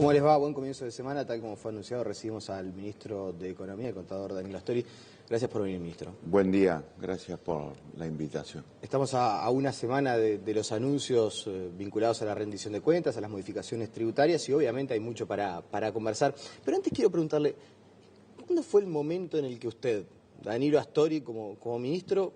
¿Cómo les va? Buen comienzo de semana. Tal como fue anunciado, recibimos al ministro de Economía, el contador Daniel Astori. Gracias por venir, ministro. Buen día, gracias por la invitación. Estamos a una semana de los anuncios vinculados a la rendición de cuentas, a las modificaciones tributarias y obviamente hay mucho para conversar. Pero antes quiero preguntarle, ¿cuándo fue el momento en el que usted, Danilo Astori, como ministro,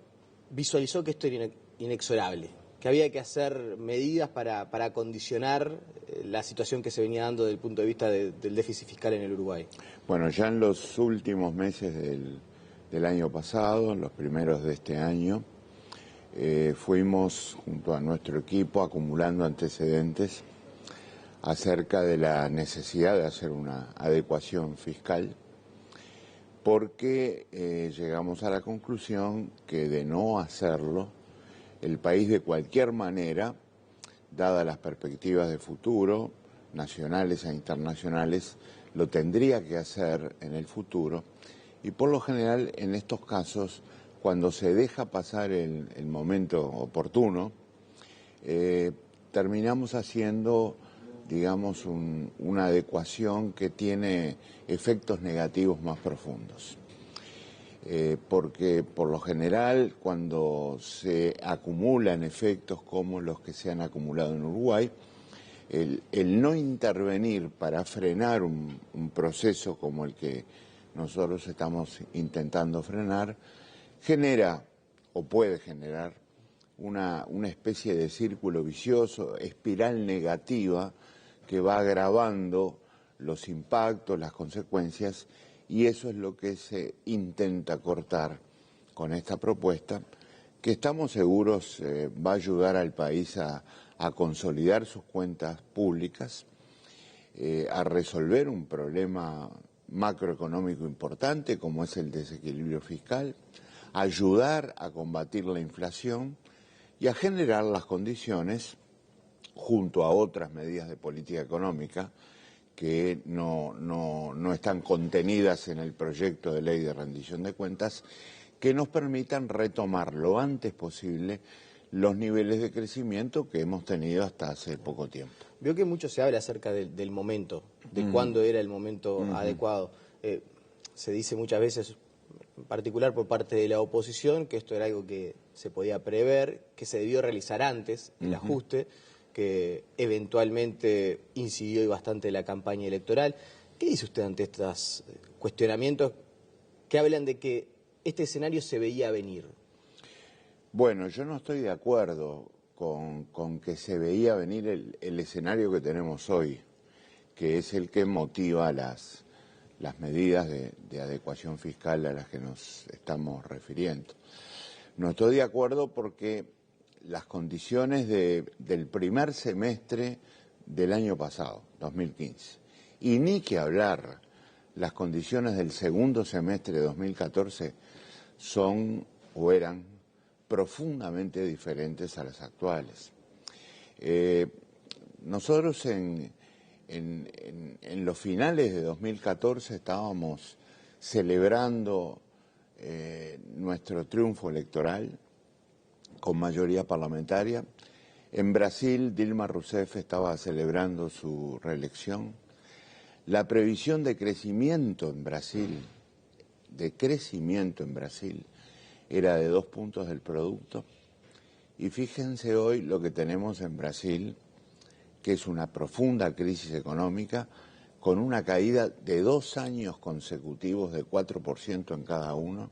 visualizó que esto era inexorable? Que había que hacer medidas para condicionar la situación que se venía dando desde el punto de vista del déficit fiscal en el Uruguay. Bueno, ya en los últimos meses del año pasado, en los primeros de este año, fuimos junto a nuestro equipo acumulando antecedentes acerca de la necesidad de hacer una adecuación fiscal, porque llegamos a la conclusión que de no hacerlo, el país de cualquier manera, dadas las perspectivas de futuro, nacionales e internacionales, lo tendría que hacer en el futuro. Y por lo general, en estos casos, cuando se deja pasar el momento oportuno, terminamos haciendo, digamos, una adecuación que tiene efectos negativos más profundos. Porque por lo general cuando se acumulan efectos como los que se han acumulado en Uruguay, el no intervenir para frenar un proceso como el que nosotros estamos intentando frenar, genera o puede generar una especie de círculo vicioso, espiral negativa que va agravando los impactos, las consecuencias, y eso es lo que se intenta cortar con esta propuesta, que estamos seguros va a ayudar al país a consolidar sus cuentas públicas, a resolver un problema macroeconómico importante como es el desequilibrio fiscal, a ayudar a combatir la inflación y a generar las condiciones, junto a otras medidas de política económica, que no están contenidas en el proyecto de ley de rendición de cuentas, que nos permitan retomar lo antes posible los niveles de crecimiento que hemos tenido hasta hace poco tiempo. Veo que mucho se habla acerca del momento, de cuándo era el momento adecuado. Se dice muchas veces, en particular por parte de la oposición, que esto era algo que se podía prever, que se debió realizar antes, el ajuste, que eventualmente incidió bastante en la campaña electoral. ¿Qué dice usted ante estos cuestionamientos que hablan de que este escenario se veía venir? Bueno, yo no estoy de acuerdo con que se veía venir el escenario que tenemos hoy, que es el que motiva las medidas de adecuación fiscal a las que nos estamos refiriendo. No estoy de acuerdo porque las condiciones del primer semestre del año pasado, 2015, y ni que hablar las condiciones del segundo semestre de 2014 son o eran profundamente diferentes a las actuales. Nosotros en los finales de 2014 estábamos celebrando nuestro triunfo electoral con mayoría parlamentaria. En Brasil, Dilma Rousseff estaba celebrando su reelección. La previsión de crecimiento en Brasil, era de 2 puntos del producto. Y fíjense hoy lo que tenemos en Brasil, que es una profunda crisis económica, con una caída de 2 años consecutivos de 4% en cada uno,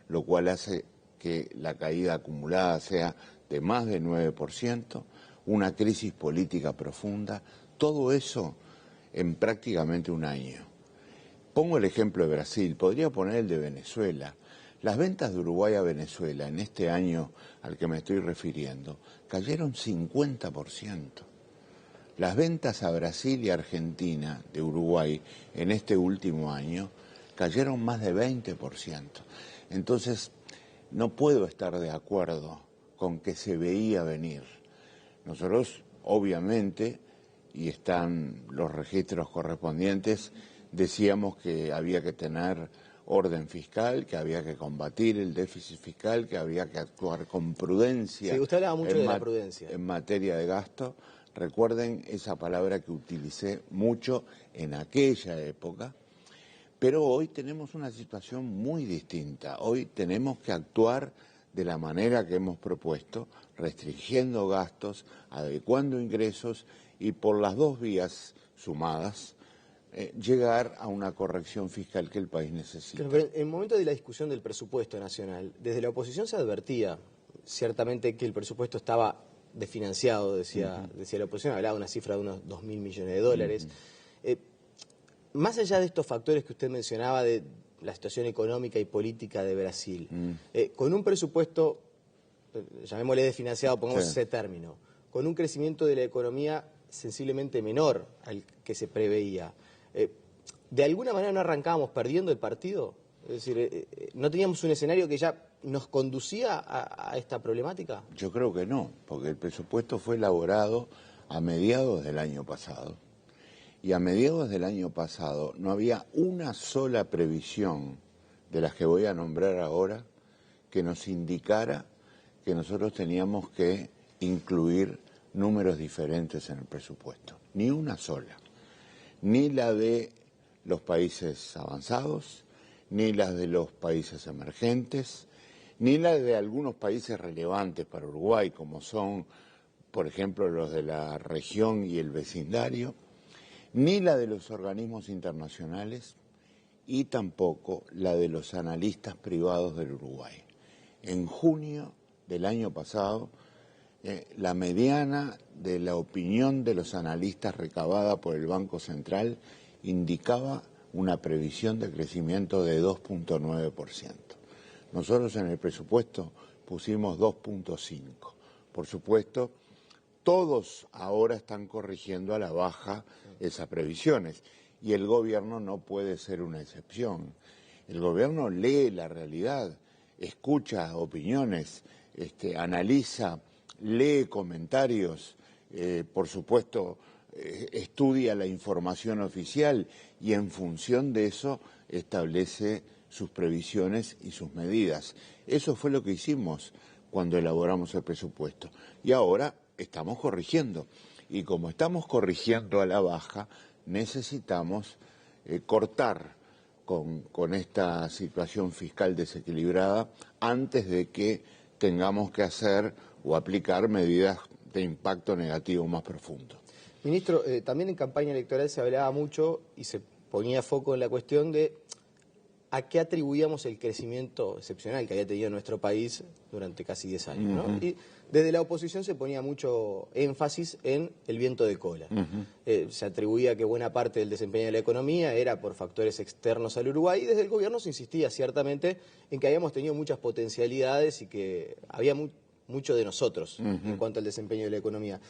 lo cual hace que la caída acumulada sea de más de 9%, una crisis política profunda, todo eso en prácticamente un año. Pongo el ejemplo de Brasil, podría poner el de Venezuela. Las ventas de Uruguay a Venezuela en este año al que me estoy refiriendo cayeron 50%. Las ventas a Brasil y Argentina de Uruguay en este último año cayeron más de 20%. Entonces, no puedo estar de acuerdo con que se veía venir. Nosotros, obviamente, y están los registros correspondientes, decíamos que había que tener orden fiscal, que había que combatir el déficit fiscal, que había que actuar con prudencia. Sí, usted hablaba mucho de la prudencia. En materia de gasto. Recuerden esa palabra que utilicé mucho en aquella época, pero hoy tenemos una situación muy distinta. Hoy tenemos que actuar de la manera que hemos propuesto, restringiendo gastos, adecuando ingresos y por las dos vías sumadas, llegar a una corrección fiscal que el país necesita. Pero en el momento de la discusión del presupuesto nacional, desde la oposición se advertía ciertamente que el presupuesto estaba desfinanciado, decía la oposición, hablaba de una cifra de unos 2.000 millones de dólares. Más allá de estos factores que usted mencionaba de la situación económica y política de Brasil, con un presupuesto, llamémosle desfinanciado, pongamos ese término, con un crecimiento de la economía sensiblemente menor al que se preveía, ¿de alguna manera no arrancábamos perdiendo el partido? Es decir, ¿no teníamos un escenario que ya nos conducía a esta problemática? Yo creo que no, porque el presupuesto fue elaborado a mediados del año pasado. Y a mediados del año pasado no había una sola previsión de las que voy a nombrar ahora que nos indicara que nosotros teníamos que incluir números diferentes en el presupuesto. Ni una sola. Ni la de los países avanzados, ni la de los países emergentes, ni la de algunos países relevantes para Uruguay, como son, por ejemplo, los de la región y el vecindario, ni la de los organismos internacionales y tampoco la de los analistas privados del Uruguay. En junio del año pasado, la mediana de la opinión de los analistas recabada por el Banco Central indicaba una previsión de crecimiento de 2.9%. Nosotros en el presupuesto pusimos 2.5%. Por supuesto, todos ahora están corrigiendo a la baja esas previsiones y el gobierno no puede ser una excepción. El gobierno lee la realidad, escucha opiniones, analiza, lee comentarios, por supuesto estudia la información oficial y en función de eso establece sus previsiones y sus medidas. Eso fue lo que hicimos cuando elaboramos el presupuesto y ahora estamos corrigiendo. Y como estamos corrigiendo a la baja, necesitamos cortar con esta situación fiscal desequilibrada antes de que tengamos que hacer o aplicar medidas de impacto negativo más profundo. Ministro, también en campaña electoral se hablaba mucho y se ponía foco en la cuestión de a qué atribuíamos el crecimiento excepcional que había tenido nuestro país durante casi 10 años, ¿no? Y desde la oposición se ponía mucho énfasis en el viento de cola. Se atribuía que buena parte del desempeño de la economía era por factores externos al Uruguay y desde el gobierno se insistía ciertamente en que habíamos tenido muchas potencialidades y que había mucho de nosotros en cuanto al desempeño de la economía.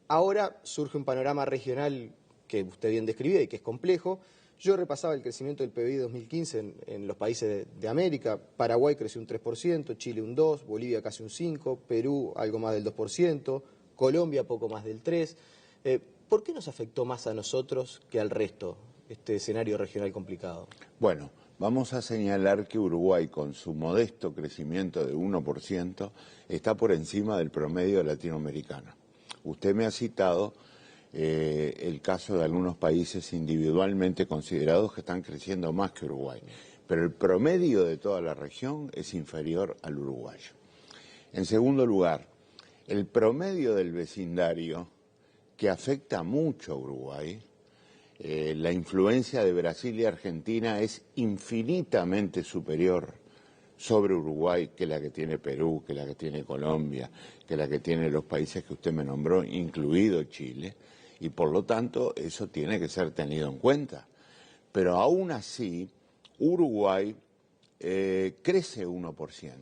Ahora surge un panorama regional que usted bien describía y que es complejo. Yo repasaba el crecimiento del PBI 2015 en los países de América. Paraguay creció un 3%, Chile un 2%, Bolivia casi un 5%, Perú algo más del 2%, Colombia poco más del 3%. ¿Por qué nos afectó más a nosotros que al resto este escenario regional complicado? Bueno, vamos a señalar que Uruguay, con su modesto crecimiento de 1%, está por encima del promedio latinoamericano. Usted me ha citado el caso de algunos países individualmente considerados que están creciendo más que Uruguay, pero el promedio de toda la región es inferior al uruguayo. En segundo lugar, el promedio del vecindario, que afecta mucho a Uruguay, la influencia de Brasil y Argentina es infinitamente superior sobre Uruguay que la que tiene Perú, que la que tiene Colombia, que la que tiene los países que usted me nombró, incluido Chile, y por lo tanto eso tiene que ser tenido en cuenta. Pero aún así, Uruguay crece 1%.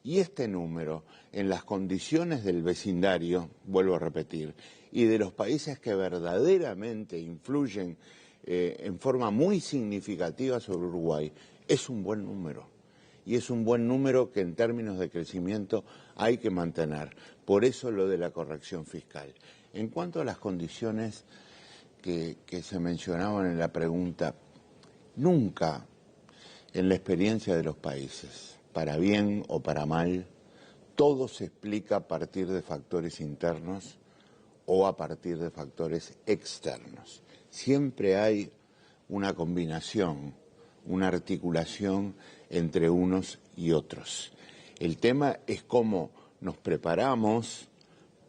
Y este número, en las condiciones del vecindario, vuelvo a repetir, y de los países que verdaderamente influyen en forma muy significativa sobre Uruguay, es un buen número. Y es un buen número que en términos de crecimiento hay que mantener. Por eso lo de la corrección fiscal. En cuanto a las condiciones que se mencionaban en la pregunta, nunca en la experiencia de los países, para bien o para mal, todo se explica a partir de factores internos o a partir de factores externos. Siempre hay una combinación, una articulación entre unos y otros. El tema es cómo nos preparamos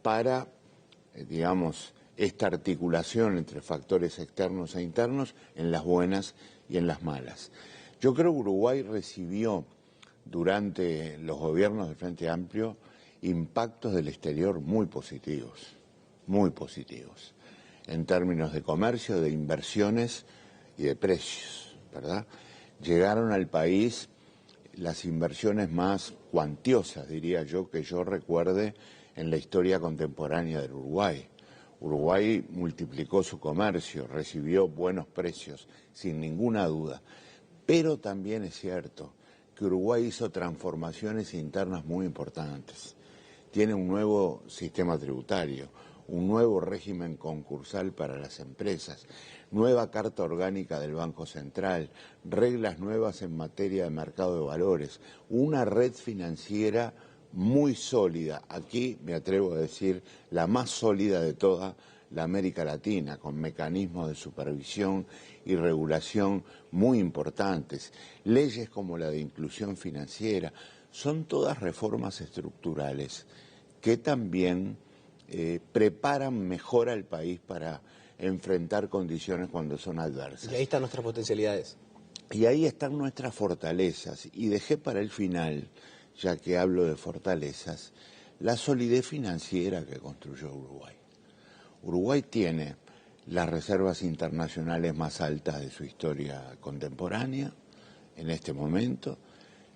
para, digamos, esta articulación entre factores externos e internos en las buenas y en las malas. Yo creo que Uruguay recibió durante los gobiernos del Frente Amplio impactos del exterior muy positivos, en términos de comercio, de inversiones y de precios, ¿verdad? Llegaron al país las inversiones más cuantiosas, diría yo, que yo recuerde en la historia contemporánea del Uruguay. Uruguay multiplicó su comercio, recibió buenos precios, sin ninguna duda. Pero también es cierto que Uruguay hizo transformaciones internas muy importantes. Tiene un nuevo sistema tributario, un nuevo régimen concursal para las empresas, nueva Carta Orgánica del Banco Central, reglas nuevas en materia de mercado de valores, una red financiera muy sólida, aquí me atrevo a decir la más sólida de toda la América Latina, con mecanismos de supervisión y regulación muy importantes, leyes como la de inclusión financiera, son todas reformas estructurales que también preparan mejor al país para enfrentar condiciones cuando son adversas. Y ahí están nuestras potencialidades. Y ahí están nuestras fortalezas. Y dejé para el final, ya que hablo de fortalezas, la solidez financiera que construyó Uruguay. Uruguay tiene las reservas internacionales más altas de su historia contemporánea en este momento,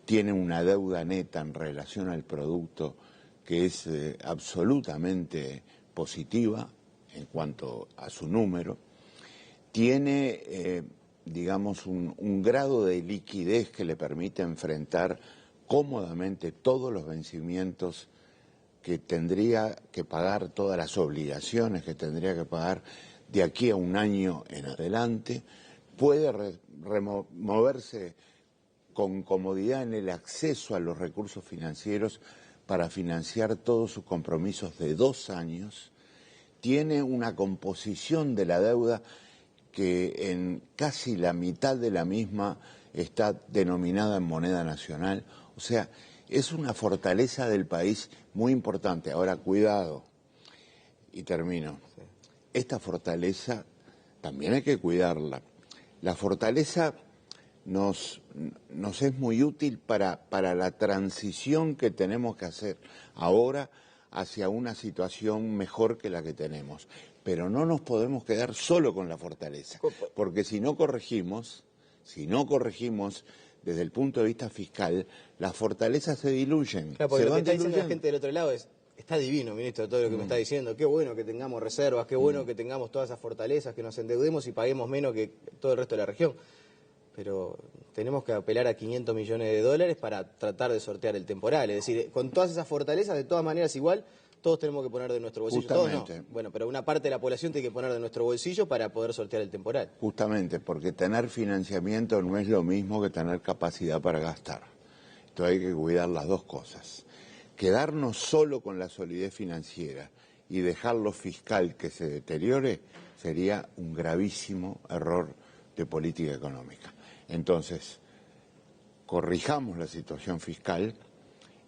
tiene una deuda neta en relación al producto que es absolutamente positiva en cuanto a su número, tiene, digamos, un grado de liquidez que le permite enfrentar cómodamente todos los vencimientos que tendría que pagar, todas las obligaciones que tendría que pagar de aquí a un año en adelante, puede moverse con comodidad en el acceso a los recursos financieros para financiar todos sus compromisos de 2 años, tiene una composición de la deuda que en casi la mitad de la misma está denominada en moneda nacional, o sea, es una fortaleza del país muy importante. Ahora, cuidado, y termino, esta fortaleza también hay que cuidarla. La fortaleza nos es muy útil para la transición que tenemos que hacer ahora hacia una situación mejor que la que tenemos. Pero no nos podemos quedar solo con la fortaleza, porque si no corregimos desde el punto de vista fiscal, las fortalezas se diluyen. Claro, porque lo que está diciendo la gente del otro lado es: está divino, ministro, todo lo que me está diciendo. Qué bueno que tengamos reservas, qué bueno que tengamos todas esas fortalezas, que nos endeudemos y paguemos menos que todo el resto de la región. Pero tenemos que apelar a 500 millones de dólares para tratar de sortear el temporal. Es decir, con todas esas fortalezas, de todas maneras igual, todos tenemos que poner de nuestro bolsillo. Justamente. Todos no. Bueno, pero una parte de la población tiene que poner de nuestro bolsillo para poder sortear el temporal. Justamente, porque tener financiamiento no es lo mismo que tener capacidad para gastar. Entonces hay que cuidar las dos cosas. Quedarnos solo con la solidez financiera y dejar lo fiscal que se deteriore sería un gravísimo error de política económica. Entonces, corrijamos la situación fiscal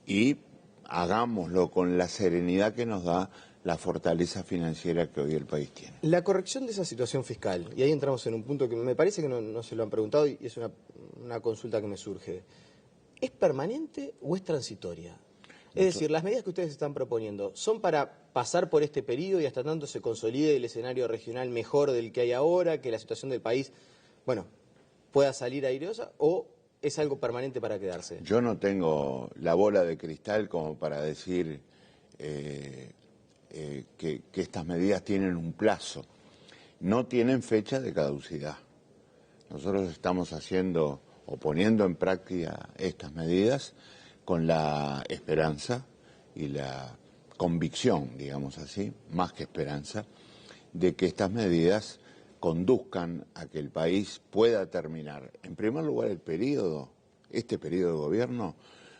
y hagámoslo con la serenidad que nos da la fortaleza financiera que hoy el país tiene. La corrección de esa situación fiscal, y ahí entramos en un punto que me parece que no se lo han preguntado y es una consulta que me surge, ¿es permanente o es transitoria? Es decir, las medidas que ustedes están proponiendo, ¿son para pasar por este periodo y hasta tanto se consolide el escenario regional mejor del que hay ahora, que la situación del país, bueno, pueda salir airosa, o es algo permanente para quedarse? Yo no tengo la bola de cristal como para decir que estas medidas tienen un plazo. No tienen fecha de caducidad. Nosotros estamos haciendo o poniendo en práctica estas medidas con la esperanza y la convicción, digamos así, más que esperanza, de que estas medidas conduzcan a que el país pueda terminar, en primer lugar, este periodo de gobierno,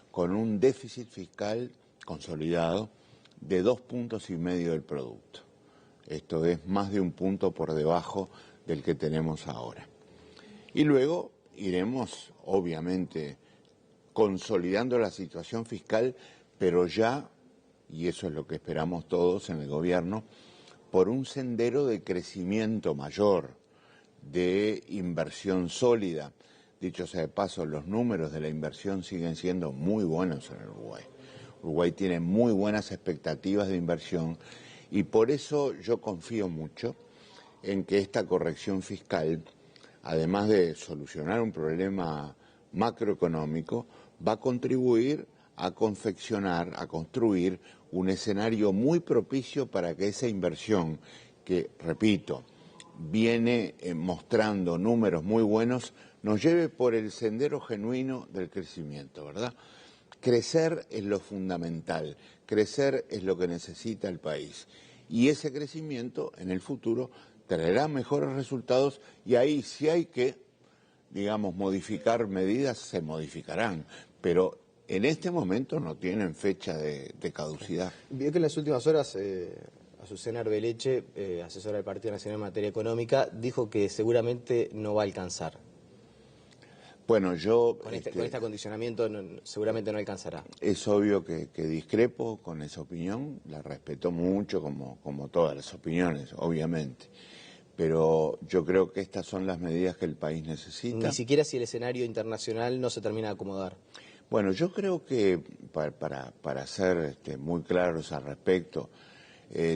con un déficit fiscal consolidado de 2,5 puntos del producto. Esto es más de un punto por debajo del que tenemos ahora. Y luego iremos, obviamente, consolidando la situación fiscal, pero ya, y eso es lo que esperamos todos en el gobierno, por un sendero de crecimiento mayor, de inversión sólida. Dicho sea de paso, los números de la inversión siguen siendo muy buenos en el Uruguay. Uruguay tiene muy buenas expectativas de inversión y por eso yo confío mucho en que esta corrección fiscal, además de solucionar un problema macroeconómico, va a contribuir a confeccionar, a construir un escenario muy propicio para que esa inversión, que, repito, viene mostrando números muy buenos, nos lleve por el sendero genuino del crecimiento, ¿verdad? Crecer es lo fundamental, crecer es lo que necesita el país. Y ese crecimiento en el futuro traerá mejores resultados y ahí si hay que, digamos, modificar medidas, se modificarán, pero en este momento no tienen fecha de caducidad. Vio que en las últimas horas Azucena Arbeleche, asesora del Partido Nacional en materia económica, dijo que seguramente no va a alcanzar. Bueno, yo... Con este acondicionamiento seguramente no alcanzará. Es obvio que discrepo con esa opinión, la respeto mucho como todas las opiniones, obviamente. Pero yo creo que estas son las medidas que el país necesita. Ni siquiera si el escenario internacional no se termina de acomodar. Bueno, yo creo que para ser muy claros al respecto,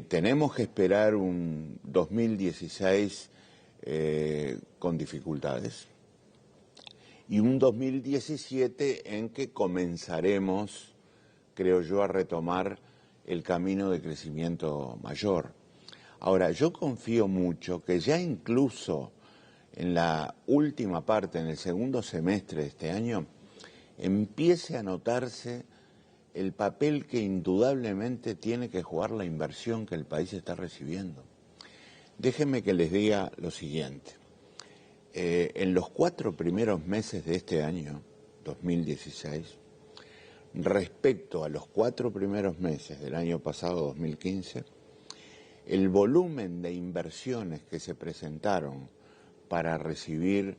tenemos que esperar un 2016 con dificultades y un 2017 en que comenzaremos, creo yo, a retomar el camino de crecimiento mayor. Ahora, yo confío mucho que ya incluso en la última parte, en el segundo semestre de este año, empiece a notarse el papel que indudablemente tiene que jugar la inversión que el país está recibiendo. Déjenme que les diga lo siguiente. En los 4 primeros meses de este año, 2016, respecto a los 4 primeros meses del año pasado, 2015, el volumen de inversiones que se presentaron para recibir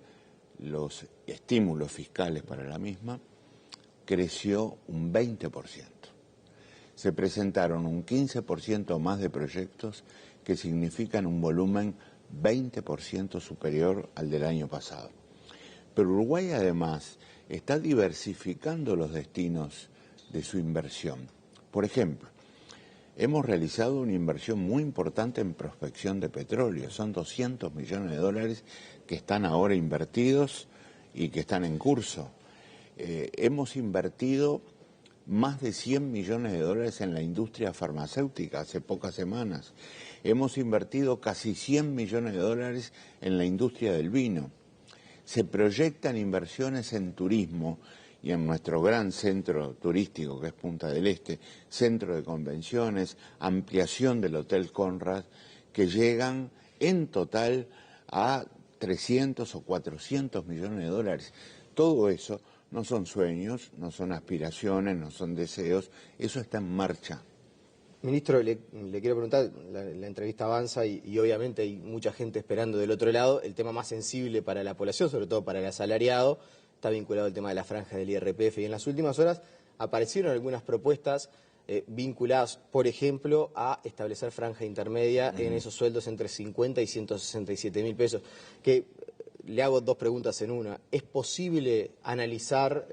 los estímulos fiscales para la misma creció un 20%. Se presentaron un 15% más de proyectos que significan un volumen 20% superior al del año pasado. Pero Uruguay además está diversificando los destinos de su inversión. Por ejemplo, hemos realizado una inversión muy importante en prospección de petróleo. Son 200 millones de dólares que están ahora invertidos y que están en curso. Hemos invertido más de 100 millones de dólares en la industria farmacéutica hace pocas semanas. Hemos invertido casi 100 millones de dólares en la industria del vino. Se proyectan inversiones en turismo y en nuestro gran centro turístico que es Punta del Este, centro de convenciones, ampliación del Hotel Conrad, que llegan en total a 300 o 400 millones de dólares. Todo eso no son sueños, no son aspiraciones, no son deseos, eso está en marcha. Ministro, le quiero preguntar, la entrevista avanza y obviamente hay mucha gente esperando del otro lado. El tema más sensible para la población, sobre todo para el asalariado, está vinculado al tema de la franja del IRPF. Y en las últimas horas aparecieron algunas propuestas vinculadas, por ejemplo, a establecer franja intermedia en esos sueldos entre 50 y 167 mil pesos. Que le hago 2 preguntas en una. ¿Es posible analizar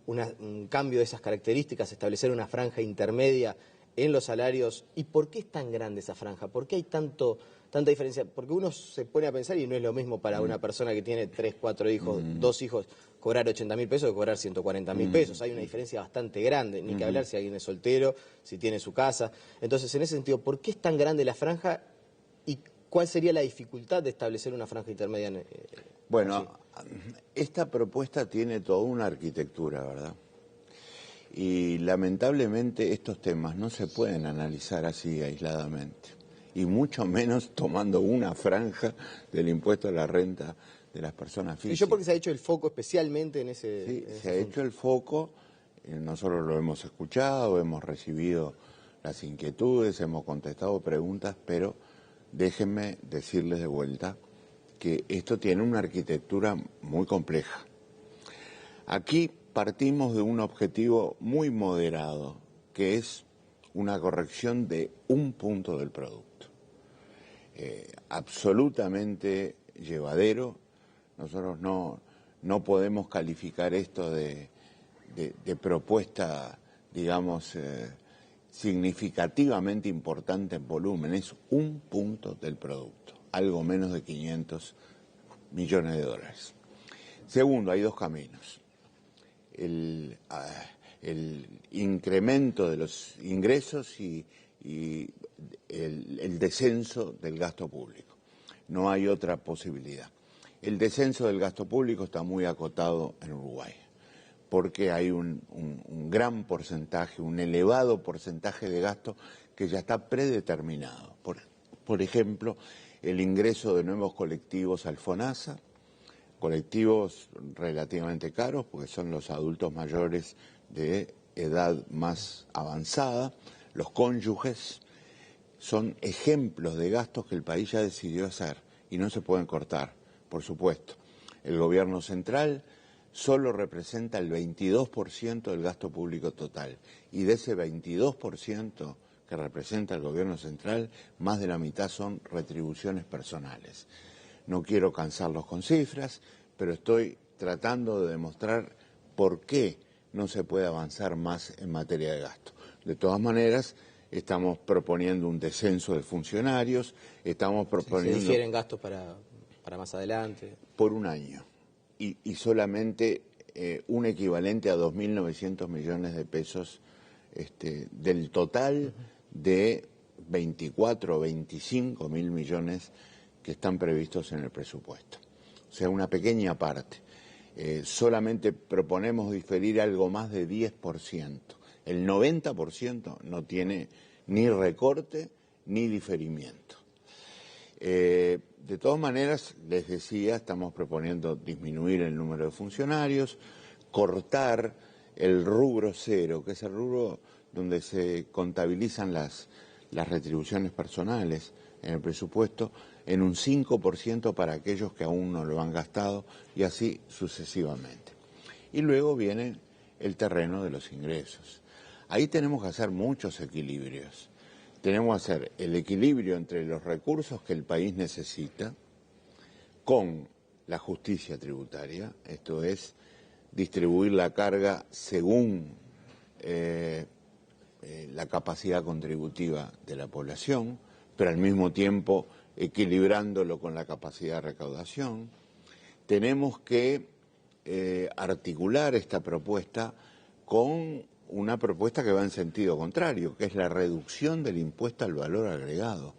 un cambio de esas características, establecer una franja intermedia en los salarios? ¿Y por qué es tan grande esa franja? ¿Por qué hay tanta diferencia? Porque uno se pone a pensar y no es lo mismo para una persona que tiene 3, 4 hijos, 2 hijos, cobrar 80 mil pesos que cobrar 140 mil pesos. Hay una diferencia bastante grande, ni que hablar si alguien es soltero, si tiene su casa. Entonces, en ese sentido, ¿por qué es tan grande la franja y cuál sería la dificultad de establecer una franja intermedia? Bueno, esta propuesta tiene toda una arquitectura, ¿verdad? Y lamentablemente estos temas no se pueden analizar así aisladamente, y mucho menos tomando una franja del impuesto a la renta de las personas físicas. Y yo porque se ha hecho el foco especialmente en ese... Sí, en ese se ha hecho el foco, nosotros lo hemos escuchado, hemos recibido las inquietudes, hemos contestado preguntas, pero déjenme decirles de vuelta que esto tiene una arquitectura muy compleja. Aquí partimos de un objetivo muy moderado, que es una corrección de 1 punto del producto. Absolutamente llevadero. Nosotros no podemos calificar esto de propuesta, digamos, significativamente importante en volumen. Es 1 punto del producto, algo menos de 500 millones de dólares. Segundo, hay 2 caminos. El incremento de los ingresos y el descenso del gasto público. No hay otra posibilidad. El descenso del gasto público está muy acotado en Uruguay, porque hay un gran porcentaje, un elevado porcentaje de gasto que ya está predeterminado. Por ejemplo, el ingreso de nuevos colectivos al FONASA, colectivos relativamente caros, porque son los adultos mayores de edad más avanzada, los cónyuges, son ejemplos de gastos que el país ya decidió hacer y no se pueden cortar, por supuesto. El gobierno central solo representa el 22% del gasto público total, y de ese 22% que representa el gobierno central, más de la mitad son retribuciones personales. No quiero cansarlos con cifras, pero estoy tratando de demostrar por qué no se puede avanzar más en materia de gasto. De todas maneras, estamos proponiendo un descenso de funcionarios, estamos proponiendo... ¿Se difieren gastos para más adelante? Por 1 año, y solamente un equivalente a 2.900 millones de pesos del total de 24 o 25 mil millones que están previstos en el presupuesto. O sea, una pequeña parte. Solamente proponemos diferir algo más de 10%. El 90% no tiene ni recorte ni diferimiento. De todas maneras, les decía, estamos proponiendo disminuir el número de funcionarios, cortar el rubro 0, que es el rubro donde se contabilizan las retribuciones personales en el presupuesto, en un 5% para aquellos que aún no lo han gastado, y así sucesivamente. Y luego viene el terreno de los ingresos. Ahí tenemos que hacer muchos equilibrios. Tenemos que hacer el equilibrio entre los recursos que el país necesita con la justicia tributaria, esto es, distribuir la carga según la capacidad contributiva de la población, pero al mismo tiempo equilibrándolo con la capacidad de recaudación. Tenemos que articular esta propuesta con una propuesta que va en sentido contrario, que es la reducción del impuesto al valor agregado.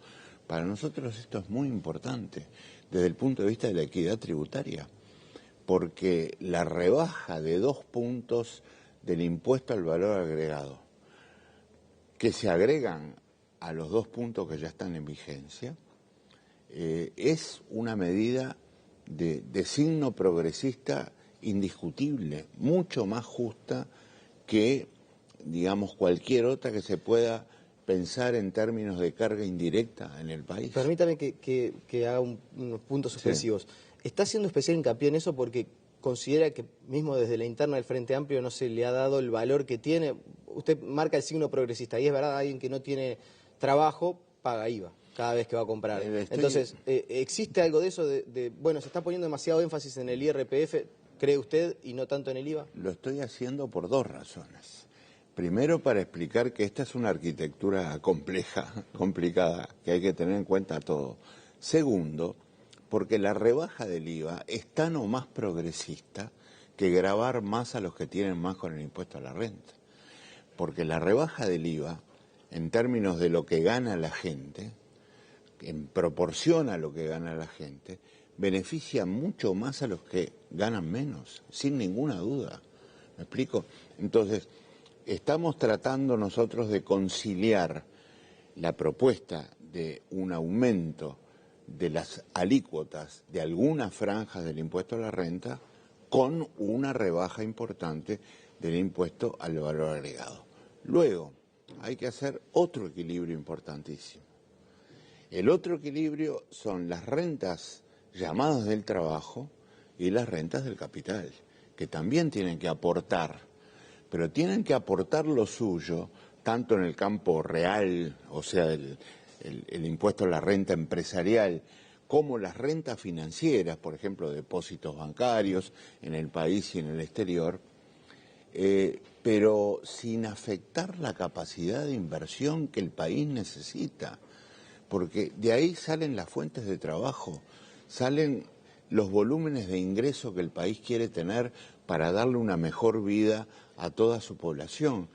Para nosotros esto es muy importante desde el punto de vista de la equidad tributaria, porque la rebaja de 2 puntos del impuesto al valor agregado, que se agregan a los 2 puntos que ya están en vigencia, es una medida de signo progresista indiscutible, mucho más justa que, digamos, cualquier otra que se pueda pensar en términos de carga indirecta en el país. Permítame que haga unos puntos suspensivos. Sí. ¿Está haciendo especial hincapié en eso porque considera que mismo desde la interna del Frente Amplio no se le ha dado el valor que tiene? Usted marca el signo progresista, y es verdad, alguien que no tiene trabajo paga IVA cada vez que va a comprar. Entonces, ¿existe algo de eso bueno, se está poniendo demasiado énfasis en el IRPF, cree usted, y no tanto en el IVA? Lo estoy haciendo por 2 razones. Primero, para explicar que esta es una arquitectura compleja, complicada, que hay que tener en cuenta todo. Segundo, porque la rebaja del IVA es tan o más progresista que gravar más a los que tienen más con el impuesto a la renta. Porque la rebaja del IVA, en términos de lo que gana la gente, en proporción a lo que gana la gente, beneficia mucho más a los que ganan menos, sin ninguna duda. ¿Me explico? Entonces, estamos tratando nosotros de conciliar la propuesta de un aumento de las alícuotas de algunas franjas del impuesto a la renta con una rebaja importante del impuesto al valor agregado. Luego, hay que hacer otro equilibrio importantísimo. El otro equilibrio son las rentas llamadas del trabajo y las rentas del capital, que también tienen que aportar, pero tienen que aportar lo suyo, tanto en el campo real, o sea, el impuesto a la renta empresarial, como las rentas financieras, por ejemplo, depósitos bancarios en el país y en el exterior, pero sin afectar la capacidad de inversión que el país necesita, porque de ahí salen las fuentes de trabajo, salen los volúmenes de ingreso que el país quiere tener para darle una mejor vida a toda su población.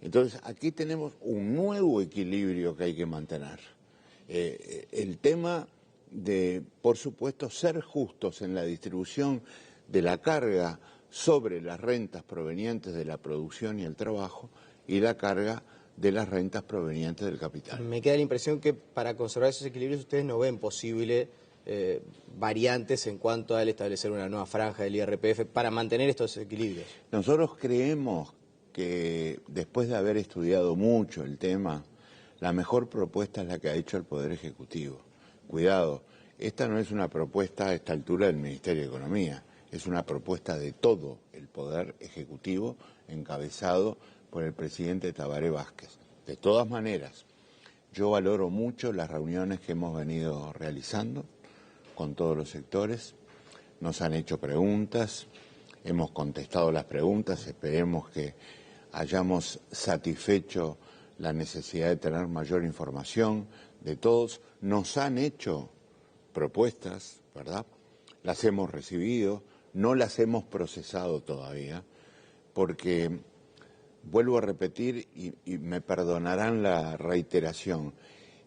Entonces, aquí tenemos un nuevo equilibrio que hay que mantener. El tema de, por supuesto, ser justos en la distribución de la carga sobre las rentas provenientes de la producción y el trabajo y la carga de las rentas provenientes del capital. Me queda la impresión que para conservar esos equilibrios ustedes no ven posible variantes en cuanto al establecer una nueva franja del IRPF para mantener estos equilibrios. Nosotros creemos que después de haber estudiado mucho el tema, la mejor propuesta es la que ha hecho el Poder Ejecutivo. Cuidado, esta no es una propuesta a esta altura del Ministerio de Economía, es una propuesta de todo el Poder Ejecutivo encabezado por el presidente Tabaré Vázquez. De todas maneras, yo valoro mucho las reuniones que hemos venido realizando con todos los sectores, nos han hecho preguntas, hemos contestado las preguntas, esperemos que hayamos satisfecho la necesidad de tener mayor información de todos. Nos han hecho propuestas, ¿verdad? Las hemos recibido, no las hemos procesado todavía, porque, vuelvo a repetir, y me perdonarán la reiteración,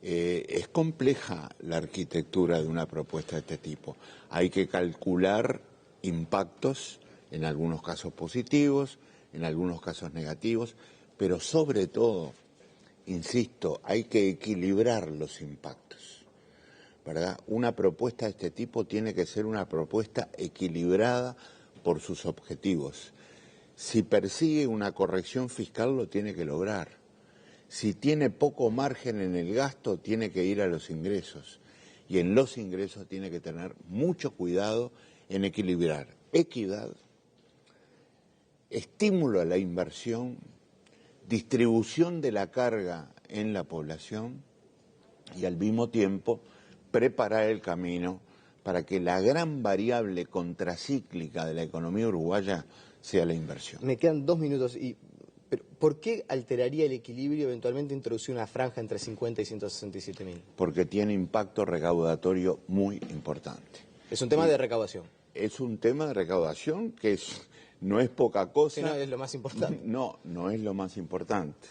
es compleja la arquitectura de una propuesta de este tipo. Hay que calcular impactos, en algunos casos positivos, en algunos casos negativos, pero sobre todo, insisto, hay que equilibrar los impactos, ¿verdad? Una propuesta de este tipo tiene que ser una propuesta equilibrada por sus objetivos. Si persigue una corrección fiscal, lo tiene que lograr. Si tiene poco margen en el gasto, tiene que ir a los ingresos. Y en los ingresos tiene que tener mucho cuidado en equilibrar equidad, estímulo a la inversión, distribución de la carga en la población y al mismo tiempo preparar el camino para que la gran variable contracíclica de la economía uruguaya sea la inversión. Me quedan 2 minutos. Pero ¿por qué alteraría el equilibrio eventualmente introducir una franja entre 50 y 167.000? Porque tiene impacto recaudatorio muy importante. Es un tema de recaudación. Es un tema de recaudación que no es poca cosa. Sí, no, es lo más importante. No, no es lo más importante.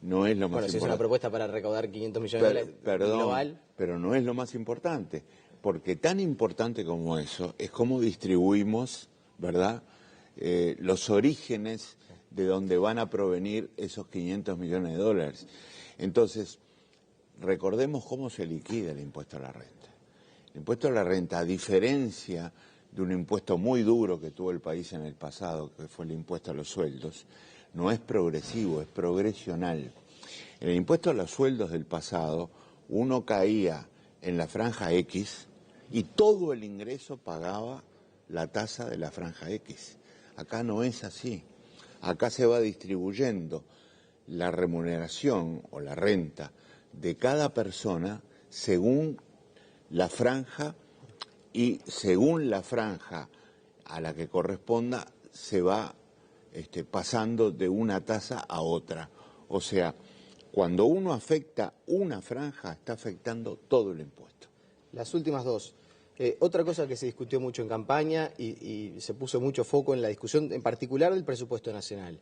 No es lo más importante. Si es una propuesta para recaudar 500 millones de dólares global. Pero no es lo más importante, porque tan importante como eso es cómo distribuimos, ¿verdad?, los orígenes de donde van a provenir esos 500 millones de dólares. Entonces, recordemos cómo se liquida el impuesto a la renta. El impuesto a la renta, a diferencia de un impuesto muy duro que tuvo el país en el pasado, que fue el impuesto a los sueldos, no es progresivo, es progresional. En el impuesto a los sueldos del pasado, uno caía en la franja X y todo el ingreso pagaba la tasa de la franja X. Acá no es así. Acá se va distribuyendo la remuneración o la renta de cada persona según la franja, y según la franja a la que corresponda se va pasando de una tasa a otra. O sea, cuando uno afecta una franja, está afectando todo el impuesto. Las últimas dos. Otra cosa que se discutió mucho en campaña y se puso mucho foco en la discusión, en particular del presupuesto nacional,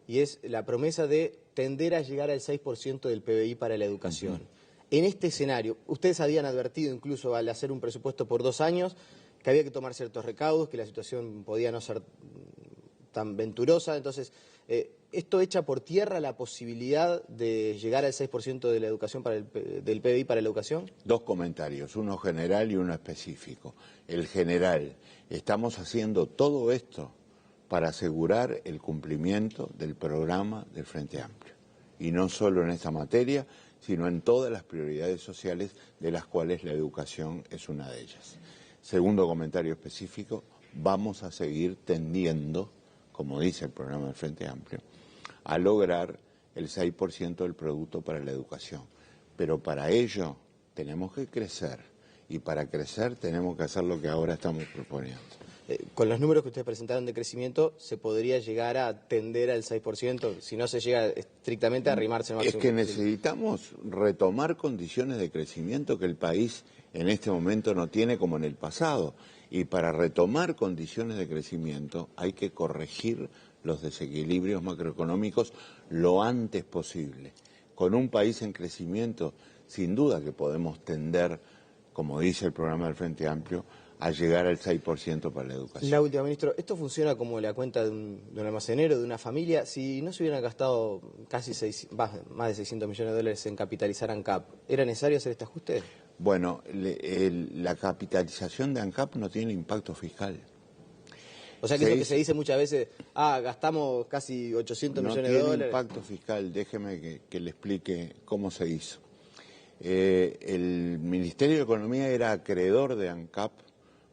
y es la promesa de tender a llegar al 6% del PBI para la educación. Uh-huh. En este escenario, ustedes habían advertido incluso al hacer un presupuesto por 2 años que había que tomar ciertos recaudos, que la situación podía no ser tan venturosa. Entonces, ¿esto echa por tierra la posibilidad de llegar al 6% de la educación del PBI para la educación? 2 comentarios, uno general y uno específico. El general, estamos haciendo todo esto para asegurar el cumplimiento del programa del Frente Amplio. y no solo en esta materia, sino en todas las prioridades sociales, de las cuales la educación es una de ellas. Segundo comentario específico, vamos a seguir tendiendo, como dice el programa del Frente Amplio, a lograr el 6% del producto para la educación. Pero para ello tenemos que crecer, y para crecer tenemos que hacer lo que ahora estamos proponiendo. Con los números que ustedes presentaron de crecimiento, ¿se podría llegar a tender al 6%? Si no se llega estrictamente a arrimarse al máximo. Es que necesitamos retomar condiciones de crecimiento que el país en este momento no tiene como en el pasado. Y para retomar condiciones de crecimiento hay que corregir los desequilibrios macroeconómicos lo antes posible. Con un país en crecimiento, sin duda que podemos tender, como dice el programa del Frente Amplio, a llegar al 6% para la educación. La última, ministro, ¿esto funciona como la cuenta de un almacenero, de una familia? Si no se hubieran gastado casi más de 600 millones de dólares en capitalizar ANCAP, ¿era necesario hacer este ajuste? Bueno, la capitalización de ANCAP no tiene impacto fiscal. O sea que eso que se dice muchas veces, gastamos casi 800 millones de dólares. No tiene impacto fiscal, déjeme que le explique cómo se hizo. El Ministerio de Economía era acreedor de ANCAP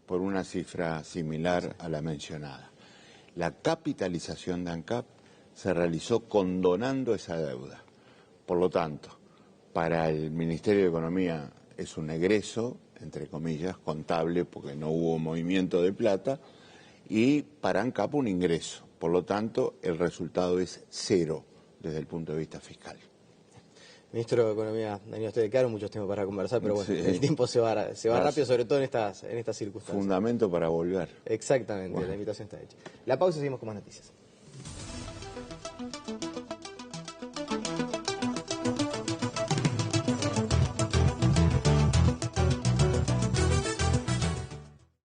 por una cifra similar a la mencionada. La capitalización de ANCAP se realizó condonando esa deuda. Por lo tanto, para el Ministerio de Economía es un egreso, entre comillas, contable, porque no hubo movimiento de plata, y para ANCAP un ingreso. Por lo tanto, el resultado es cero desde el punto de vista fiscal. Ministro de Economía, Daniel, ustedes quedaron muchos temas para conversar, pero bueno, el tiempo se va rápido, sobre todo en estas circunstancias. Fundamento para volver. Exactamente, bueno. La invitación está hecha. La pausa y seguimos con más noticias.